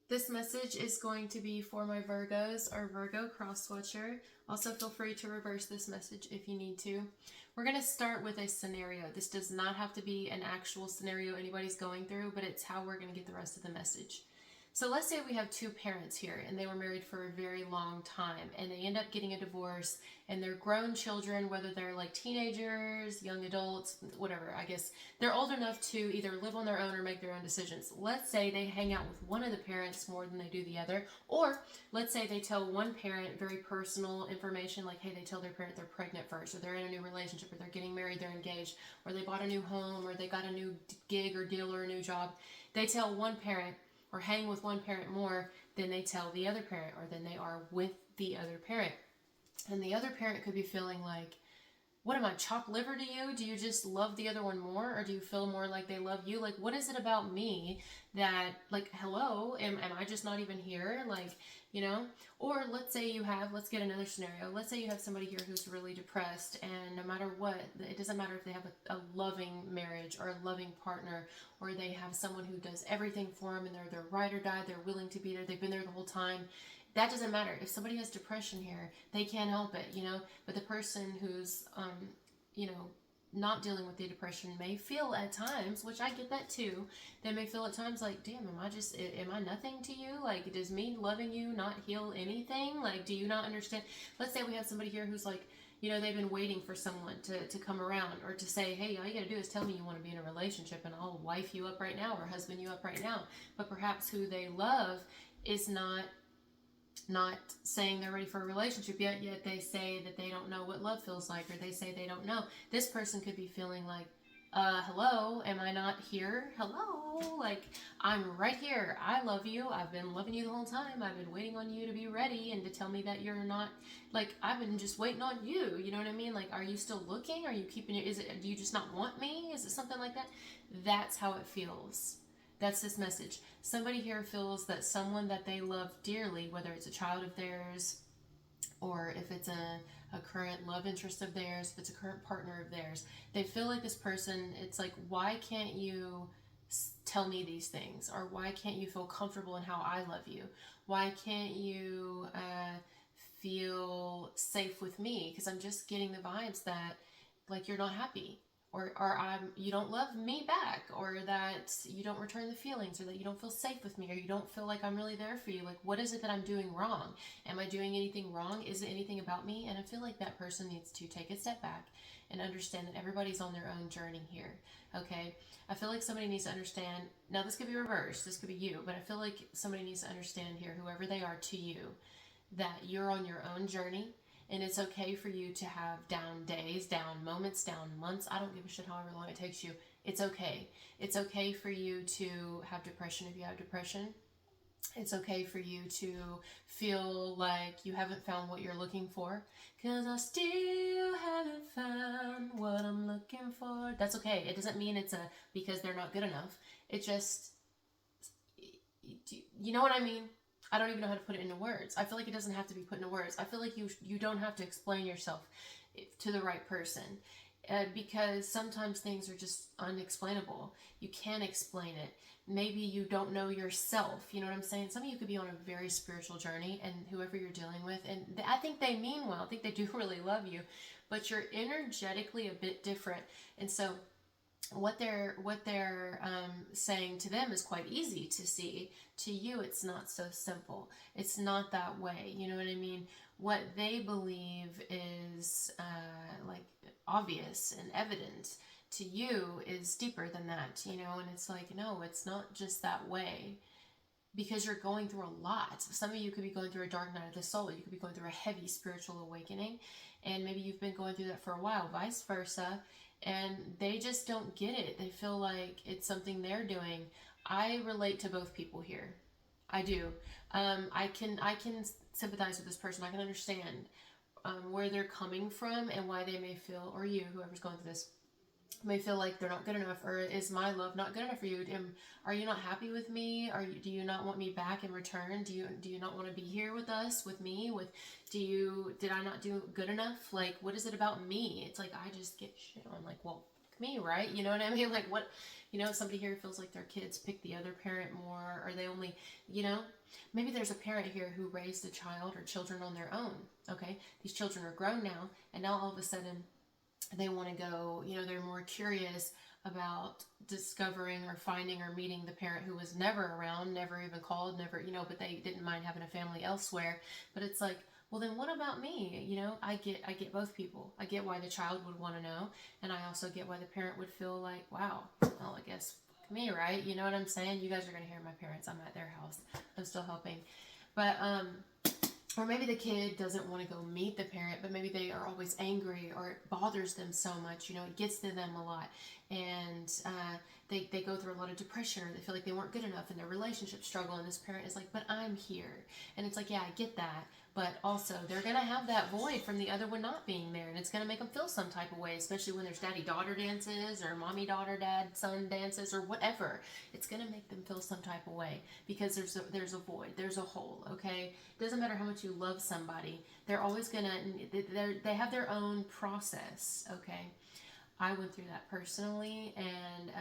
This message is going to be for my Virgos or Virgo cross watcher. Also, feel free to reverse this message if you need to. We're going to start with a scenario. This does not have to be an actual scenario anybody's going through, but it's how we're going to get the rest of the message. So let's say we have two parents here and they were married for a very long time and they end up getting a divorce and they're grown children, whether they're like teenagers, young adults, whatever. I guess they're old enough to either live on their own or make their own decisions. Let's say they hang out with one of the parents more than they do the other, or let's say they tell one parent very personal information, like, hey, they tell their parent they're pregnant first, or they're in a new relationship, or they're getting married, they're engaged, or they bought a new home, or they got a new gig or deal or a new job. They tell one parent or hang with one parent more than they tell the other parent, or than they are with the other parent. And the other parent could be feeling like, what am I, chopped liver to you? Do you just love the other one more? Or do you feel more like they love you? Like, what is it about me that, like, hello, am I just not even here? Like, you know? Or let's say you have, let's get another scenario. Let's say you have somebody here who's really depressed, and no matter what, it doesn't matter if they have a loving marriage or a loving partner, or they have someone who does everything for them and they're their ride or die, they're willing to be there, they've been there the whole time. That doesn't matter. If somebody has depression here, they can't help it, you know. But the person who's, not dealing with the depression may feel at times, which I get that too. They may feel at times like, damn, am I nothing to you? Like, does me loving you not heal anything? Like, do you not understand? Let's say we have somebody here who's like, they've been waiting for someone to come around or to say, hey, all you gotta do is tell me you want to be in a relationship and I'll wife you up right now or husband you up right now. But perhaps who they love is not saying they're ready for a relationship yet they say that they don't know what love feels like, or they say they don't know. This person could be feeling like, hello, am I not here? Hello, like, I'm right here. I love you. I've been loving you the whole time. I've been waiting on you to be ready and to tell me that you're not, like, I've been just waiting on you. You know what I mean? Like, are you still looking? Are you keeping your, do you just not want me? Is it something like that? That's how it feels. That's this message. Somebody here feels that someone that they love dearly, whether it's a child of theirs, or if it's a current love interest of theirs, if it's a current partner of theirs, they feel like this person, it's like, why can't you tell me these things? Or why can't you feel comfortable in how I love you? Why can't you feel safe with me? Because I'm just getting the vibes that, like, you're not happy, or you don't love me back, or that you don't return the feelings, or that you don't feel safe with me, or you don't feel like I'm really there for you. Like, what is it that I'm doing wrong? Am I doing anything wrong? Is it anything about me? And I feel like that person needs to take a step back and understand that everybody's on their own journey here, okay? I feel like somebody needs to understand, now this could be reversed, this could be you, but I feel like somebody needs to understand here, whoever they are to you, that you're on your own journey. And it's okay for you to have down days, down moments, down months. I don't give a shit however long it takes you. It's okay. It's okay for you to have depression if you have depression. It's okay for you to feel like you haven't found what you're looking for. Because I still haven't found what I'm looking for. That's okay. It doesn't mean it's because they're not good enough. It just, you know what I mean? I don't even know how to put it into words. I feel like it doesn't have to be put into words. I feel like you don't have to explain yourself to the right person, because sometimes things are just unexplainable. You can't explain it. Maybe you don't know yourself. You know what I'm saying? Some of you could be on a very spiritual journey, and whoever you're dealing with, and I think they mean well. I think they do really love you, but you're energetically a bit different, and so what they're saying to them is quite easy to see. To you, it's not so simple. It's not that way. You know what I mean? What they believe is like obvious and evident to you is deeper than that. You know, and it's like, no, it's not just that way. Because you're going through a lot. Some of you could be going through a dark night of the soul. You could be going through a heavy spiritual awakening, and maybe you've been going through that for a while, vice versa, and they just don't get it. They feel like it's something they're doing. I relate to both people here. I do. I can sympathize with this person. I can understand where they're coming from and why they may feel, or you, whoever's going through this, may feel like they're not good enough, or is my love not good enough for you? Are you not happy with me? Do you not want me back in return? Do you not want to be here with us, with me? Did I not do good enough? Like, what is it about me? It's like, I just get shit on. Like, well, me, right? You know what I mean? Like, what, somebody here feels like their kids pick the other parent more, or they only, maybe there's a parent here who raised a child or children on their own. Okay, these children are grown now, and now all of a sudden they want to go, they're more curious about discovering or finding or meeting the parent who was never around, never even called, never, but they didn't mind having a family elsewhere. But it's like, well, then what about me? I get both people. I get why the child would want to know, and I also get why the parent would feel like, wow, well, I guess me, right? You know what I'm saying? You guys are going to hear my parents. I'm at their house. I'm still helping. But or maybe the kid doesn't want to go meet the parent, but maybe they are always angry, or it bothers them so much, it gets to them a lot. And they go through a lot of depression, or they feel like they weren't good enough in their relationship struggle. And this parent is like, but I'm here. And it's like, yeah, I get that. But also, they're going to have that void from the other one not being there. And it's going to make them feel some type of way, especially when there's daddy-daughter dances, or mommy-daughter, dad-son dances, or whatever. It's going to make them feel some type of way, because there's a void. There's a hole, okay? It doesn't matter how much you love somebody. They're always going to, they have their own process, okay? I went through that personally, and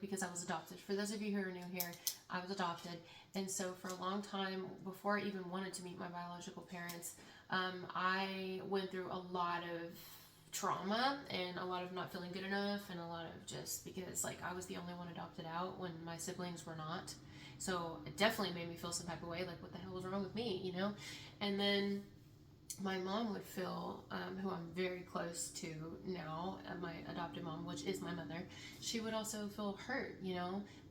because I was adopted. For those of you who are new here, I was adopted. And so for a long time, before I even wanted to meet my biological parents, I went through a lot of trauma and a lot of not feeling good enough, and a lot of just because I was the only one adopted out when my siblings were not. So it definitely made me feel some type of way, like what the hell was wrong with me, And then my mom would feel, who I'm very close to now, my adopted mom, which is my mother, she would also feel hurt,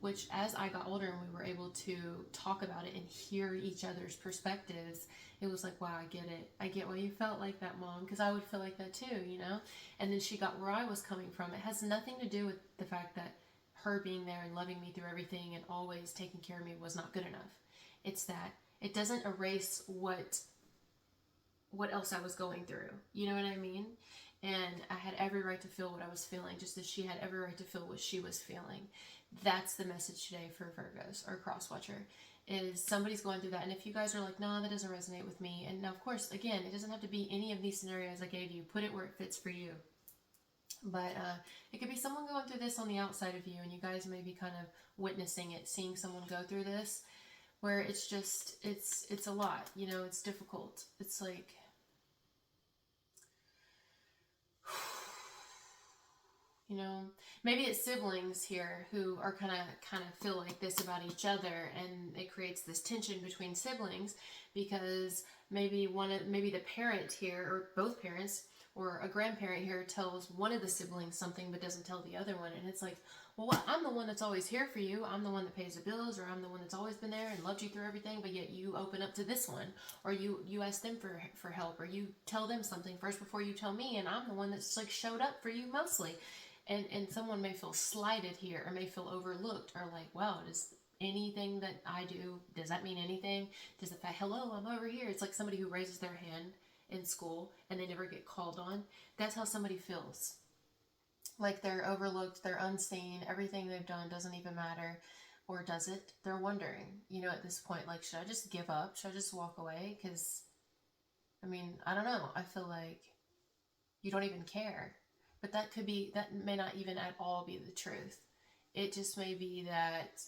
which as I got older and we were able to talk about it and hear each other's perspectives, it was like, wow, I get it. I get why you felt like that, Mom, because I would feel like that too, And then she got where I was coming from. It has nothing to do with the fact that her being there and loving me through everything and always taking care of me was not good enough. It's that it doesn't erase what else I was going through. You know what I mean? And I had every right to feel what I was feeling, just as she had every right to feel what she was feeling. That's the message today for Virgos or Crosswatcher, is somebody's going through that. And if you guys are like, no, that doesn't resonate with me. And now, of course, again, it doesn't have to be any of these scenarios I gave you. Put it where it fits for you. But it could be someone going through this on the outside of you, and you guys may be kind of witnessing it, seeing someone go through this, where it's just, it's a lot, it's difficult. It's like, maybe it's siblings here who are kind of feel like this about each other, and it creates this tension between siblings because maybe the parent here, or both parents, or a grandparent here tells one of the siblings something but doesn't tell the other one, and it's like, well, I'm the one that's always here for you. I'm the one that pays the bills, or I'm the one that's always been there and loved you through everything, but yet you open up to this one, or you ask them for help, or you tell them something first before you tell me, and I'm the one that's showed up for you mostly. And someone may feel slighted here, or may feel overlooked, or like, wow, does anything that I do, does that mean anything? Does the fact, hello, I'm over here. It's like somebody who raises their hand in school and they never get called on. That's how somebody feels. Like they're overlooked, they're unseen, everything they've done doesn't even matter. Or does it? They're wondering, at this point, like, should I just give up? Should I just walk away? Because, I don't know. I feel like you don't even care. But that may not even at all be the truth. It just may be that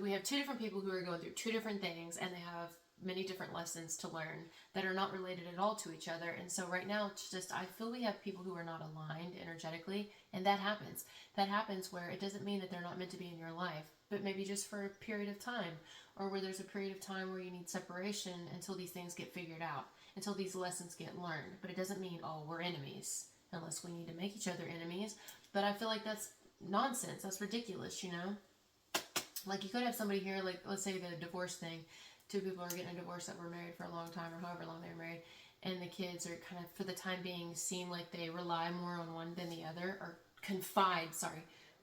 we have two different people who are going through two different things, and they have many different lessons to learn that are not related at all to each other. And so right now, it's just, I feel we have people who are not aligned energetically, and that happens. That happens where it doesn't mean that they're not meant to be in your life, but maybe just for a period of time, or where there's a period of time where you need separation until these things get figured out, until these lessons get learned. But it doesn't mean, oh, we're enemies, unless we need to make each other enemies. But I feel like that's nonsense. That's ridiculous, Like, you could have somebody here, like, let's say the divorce thing. Two people are getting a divorce that were married for a long time, or however long they were married, and the kids are kind of, for the time being, seem like they rely more on one than the other, or confide,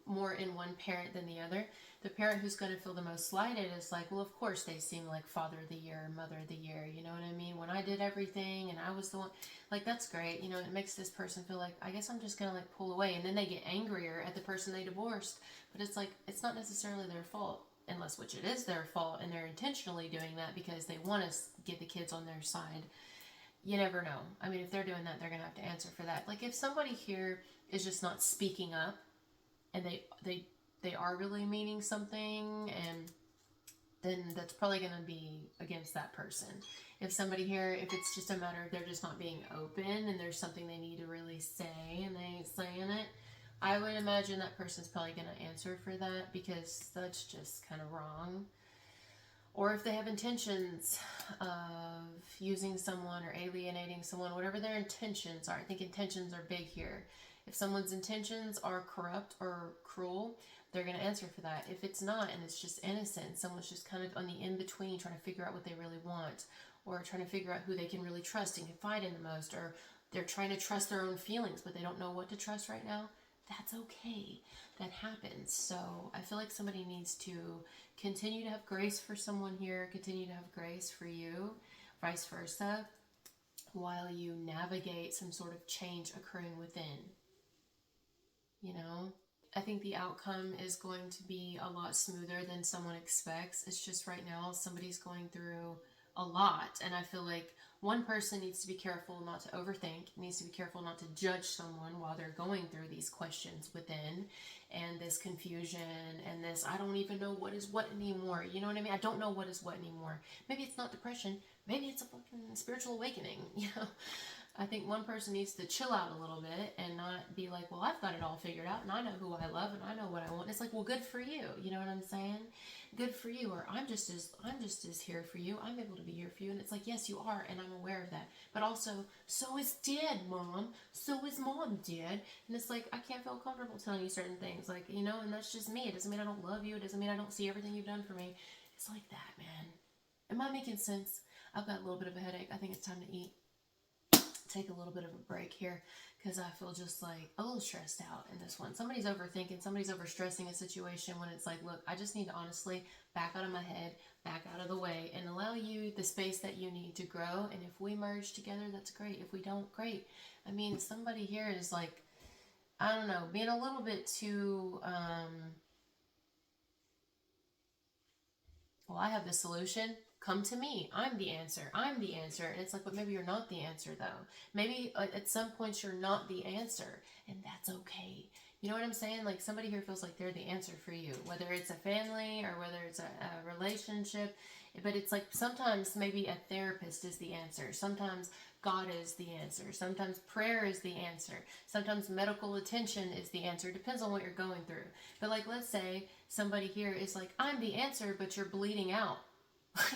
more in one parent than the other. The parent who's going to feel the most slighted is like, well, of course they seem like father of the year or mother of the year, you know what I mean? When I did everything and I was the one, like, that's great. It makes this person feel like, I guess I'm just going to pull away. And then they get angrier at the person they divorced. But it's like, it's not necessarily their fault, unless, which it is their fault, and they're intentionally doing that because they want to get the kids on their side. you never know. I mean, if they're doing that, they're going to have to answer for that. Like if somebody here is just not speaking up and they are really meaning something, and then that's probably going to be against that person. If somebody here, if it's just a matter of they're just not being open and there's something they need to really say and they ain't saying it, I would imagine that person's probably going to answer for that, because that's just kind of wrong. Or if they have intentions of using someone or alienating someone, whatever their intentions are. I think intentions are big here. If someone's intentions are corrupt or cruel, they're going to answer for that. If it's not, and it's just innocent, someone's just kind of on the in-between trying to figure out what they really want, or trying to figure out who they can really trust and confide in the most, or they're trying to trust their own feelings, but they don't know what to trust right now, that's okay. That happens. So I feel like somebody needs to continue to have grace for someone here, continue to have grace for you, vice versa, while you navigate some sort of change occurring within. You know? I think the outcome is going to be a lot smoother than someone expects. It's just right now somebody's going through a lot, and I feel like one person needs to be careful not to overthink, needs to be careful not to judge someone while they're going through these questions within, and this confusion, and this, I don't even know what is what anymore. You know what I mean? I don't know what is what anymore. Maybe it's not depression. Maybe it's a fucking spiritual awakening, you know? I think one person needs to chill out a little bit and not be like, well, I've got it all figured out and I know who I love and I know what I want. It's like, well, good for you. You know what I'm saying? Good for you. Or I'm just as here for you. I'm able to be here for you. And it's like, yes, you are. And I'm aware of that. But also, so is Dad, Mom. So is Mom, Dad. And it's like, I can't feel comfortable telling you certain things. Like, you know, and that's just me. It doesn't mean I don't love you. It doesn't mean I don't see everything you've done for me. It's like that, man. Am I making sense? I've got a little bit of a headache. I think it's time to eat. Take a little bit of a break here, because I feel just like a little stressed out in this one. Somebody's overthinking, somebody's overstressing a situation, when it's like, look, I just need to honestly back out of my head, back out of the way, and allow you the space that you need to grow. And if we merge together, that's great. If we don't, great. I mean, somebody here is like, I don't know, being a little bit too, well, I have the solution. Come to me. I'm the answer. I'm the answer. And it's like, but maybe you're not the answer, though. Maybe at some points you're not the answer, and that's okay. You know what I'm saying? Like, somebody here feels like they're the answer for you, whether it's a family or whether it's a relationship. But it's like sometimes maybe a therapist is the answer. Sometimes God is the answer. Sometimes prayer is the answer. Sometimes medical attention is the answer. It depends on what you're going through. But like, let's say somebody here is like, I'm the answer, but you're bleeding out.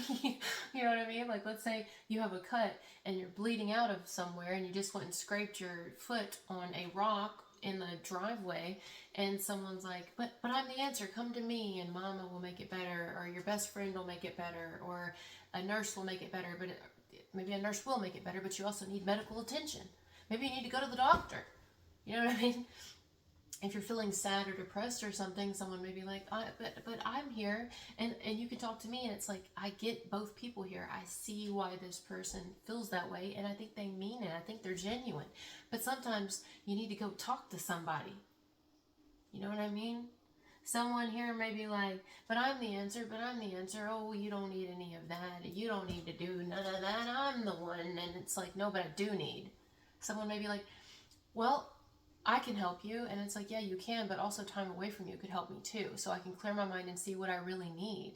You know what I mean? Like, let's say you have a cut and you're bleeding out of somewhere, and you just went and scraped your foot on a rock in the driveway, and someone's like, but I'm the answer, come to me and Mama will make it better, or your best friend will make it better, or a nurse will make it better. But maybe a nurse will make it better, but you also need medical attention. Maybe you need to go to the doctor. You know what I mean? If you're feeling sad or depressed or something, someone may be like, but I'm here, and you can talk to me. And it's like, I get both people here. I see why this person feels that way, and I think they mean it. I think they're genuine. But sometimes you need to go talk to somebody. You know what I mean? Someone here may be like, but I'm the answer, but I'm the answer. Oh, you don't need any of that. You don't need to do none of that. I'm the one. And it's like, no, but I do need. Someone may be like, well, I can help you. And it's like, yeah, you can, but also time away from you could help me too. So I can clear my mind and see what I really need.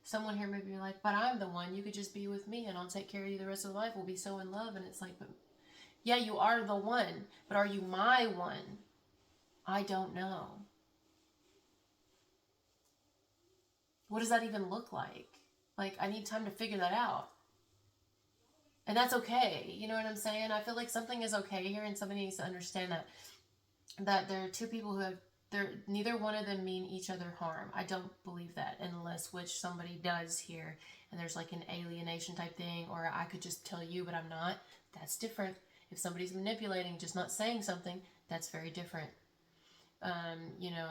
Someone here may be like, but I'm the one. You could just be with me and I'll take care of you the rest of life. We'll be so in love. And it's like, but yeah, you are the one, but are you my one? I don't know. What does that even look like? Like, I need time to figure that out. And that's okay. You know what I'm saying? I feel like something is okay here, and somebody needs to understand that there are two people who have, neither one of them mean each other harm. I don't believe that, unless which somebody does here, and there's like an alienation type thing, or I could just tell you but I'm not. That's different. If somebody's manipulating, just not saying something, that's very different. You know,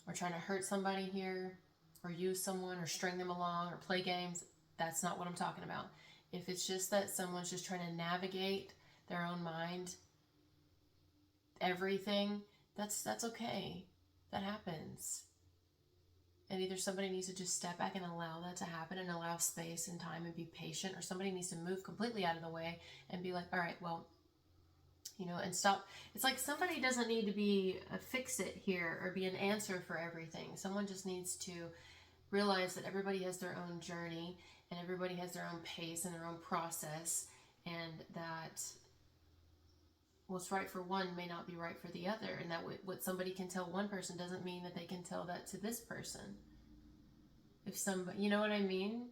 or trying to hurt somebody here, or use someone, or string them along, or play games, that's not what I'm talking about. If it's just that someone's just trying to navigate their own mind, everything, that's okay. That happens. And either somebody needs to just step back and allow that to happen and allow space and time and be patient, or somebody needs to move completely out of the way and be like, all right, well, you know, and stop. It's like somebody doesn't need to be a fix-it here or be an answer for everything. Someone just needs to realize that everybody has their own journey and everybody has their own pace and their own process, and that what's right for one may not be right for the other, and that what somebody can tell one person doesn't mean that they can tell that to this person. If somebody, you know what I mean?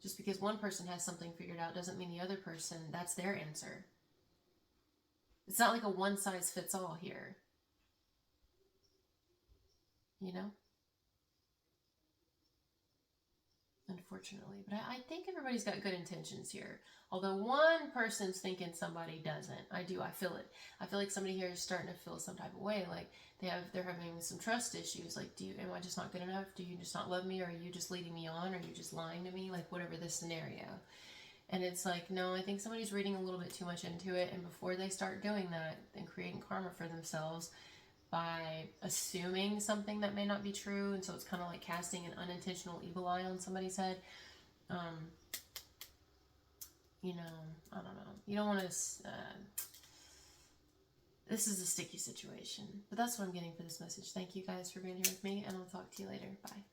Just because one person has something figured out doesn't mean the other person, that's their answer. It's not like a one size fits all here. You know? Unfortunately. But I think everybody's got good intentions here. Although one person's thinking somebody doesn't. I feel it. I feel like somebody here is starting to feel some type of way. Like they're having some trust issues. Like, am I just not good enough? Do you just not love me? Or are you just leading me on? Or are you just lying to me? Like, whatever the scenario. And it's like, no, I think somebody's reading a little bit too much into it. And before they start doing that and creating karma for themselves by assuming something that may not be true, and so it's kind of like casting an unintentional evil eye on somebody's head, you know, I don't know. You don't want to, this is a sticky situation. But that's what I'm getting for this message. Thank you guys for being here with me, and I'll talk to you later. Bye.